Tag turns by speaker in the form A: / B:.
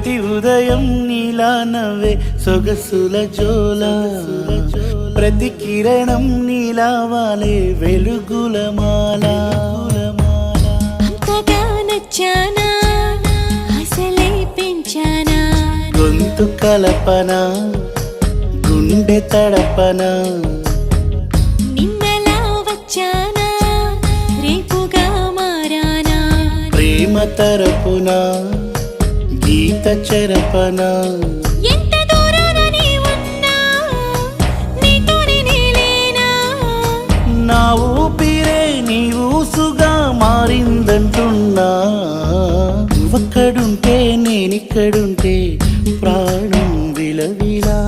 A: ప్రతి ఉదయం నీలా నవ్వే సొగసుల జోల ప్రతి కిరణం నీలా వాలే వెలుగుల మాల
B: అంతగా నచ్చానా అసలే పెంచానా
A: గొంతు కలపన గుండె తడపన
B: నిన్నలా వచ్చానా రేపుగా మారానా
A: ప్రేమ తరపున గీత చెరపన
B: ఎంత దూరాన నీ ఉన్నా నీతోనే నేలేనా
A: నా ఊపిరే నీ ఊసుగా మారిందంటున్నా నువ్వక్కడుంటే నేనిక్కడుంటే ప్రాణం విలవిలా